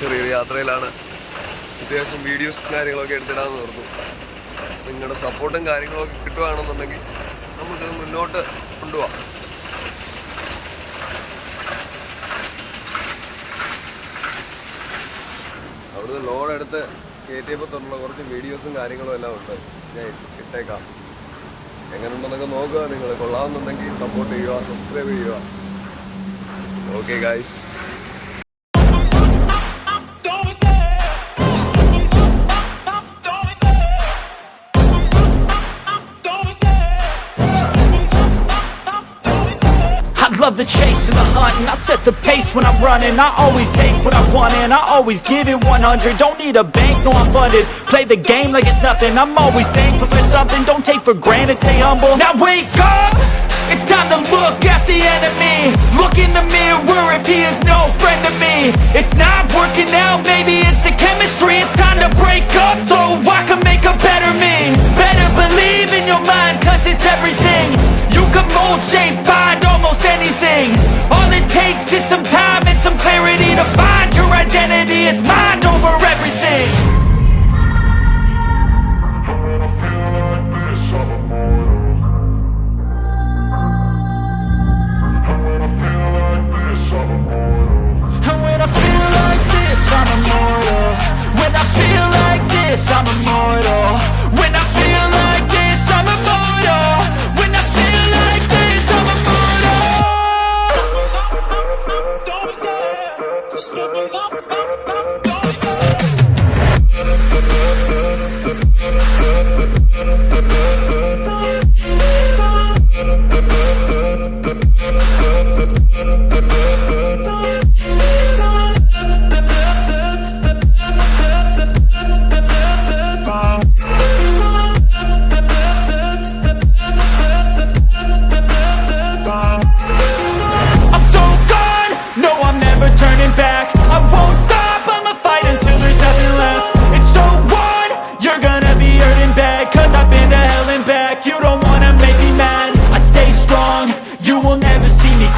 ചെറിയൊരു യാത്രയിലാണ്. അത്യാവശ്യം വീഡിയോസ് കാര്യങ്ങളൊക്കെ എടുത്തിടാമെന്ന് ഓർത്തു. നിങ്ങളുടെ സപ്പോർട്ടും കാര്യങ്ങളൊക്കെ കിട്ടുകയാണെന്നുണ്ടെങ്കിൽ നമുക്കത് മുന്നോട്ട് കൊണ്ടുപോകാം. അവിടുന്ന് ലോഡ് എടുത്ത് കയറ്റിയപ്പോൾ തൊട്ടുള്ള കുറച്ച് വീഡിയോസും കാര്യങ്ങളും എല്ലാം ഉണ്ട്. ഞാൻ ഇട്ടേക്കാം. എങ്ങനെയുണ്ടെന്നൊക്കെ നോക്കുക. നിങ്ങൾ കൊള്ളാമെന്നുണ്ടെങ്കിൽ സപ്പോർട്ട് ചെയ്യുക, സബ്സ്ക്രൈബ് ചെയ്യുക. Okay guys. Love the chase and the hunt, and I set the pace when I'm running. I always take what I want and I always give it 100. Don't need a bank, no I'm funded. Play the game like it's nothing. I'm always thankful for something. Don't take for granted, stay humble. Now wake up, it's time to look at the enemy. Look in the mirror if he is no friend to me. It's not working out, maybe it's the chemistry. It's time to break up so I can make a better me. Better believe in your mind, cause it's everything. You can mold, shape, find almost anything. All it takes is some time and some clarity to find your identity. It's mind over everything. And when I feel like this, I'm immortal. When I feel like this, I'm immortal. When I feel like this, I'm immortal. When I feel like this, I'm immortal. Don't be scared. Just level up, Don't be scared.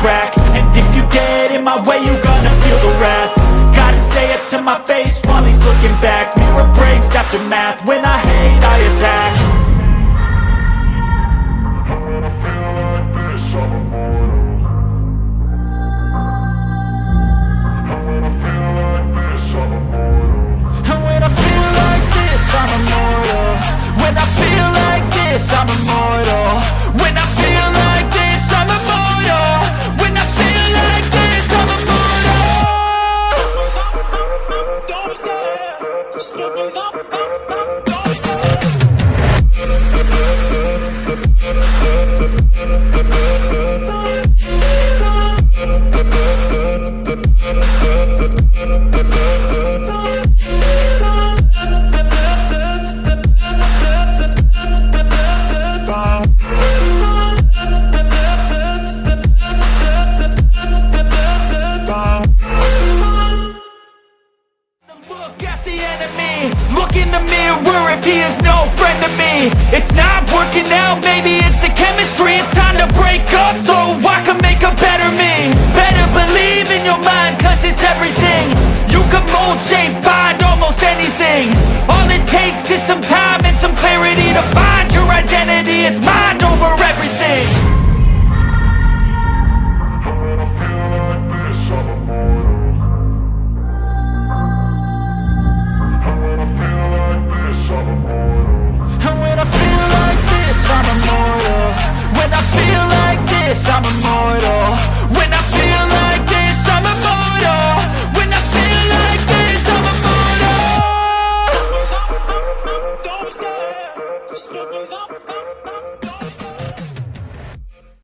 Crack. And if you get in my way, you gonna feel the wrath. Gotta say it to my face while he's looking back. Mirror breaks after math. When I hate, I attack. When I feel like this, I'm immortal. When I feel like this, I'm immortal. And when I feel like this, I'm immortal. When I feel like this, I'm immortal. When I feel like this, I'm immortal. Look in the mirror if he is no friend to me. It's not working out, maybe it's the chemistry. It's time to break up so I can make a better me. Better believe in your mind, cause it's everything. You can mold, shape, find almost anything. All it takes is some time and some clarity to find your identity. It's mind over everything. I'm immortal. When I feel like this, I'm immortal.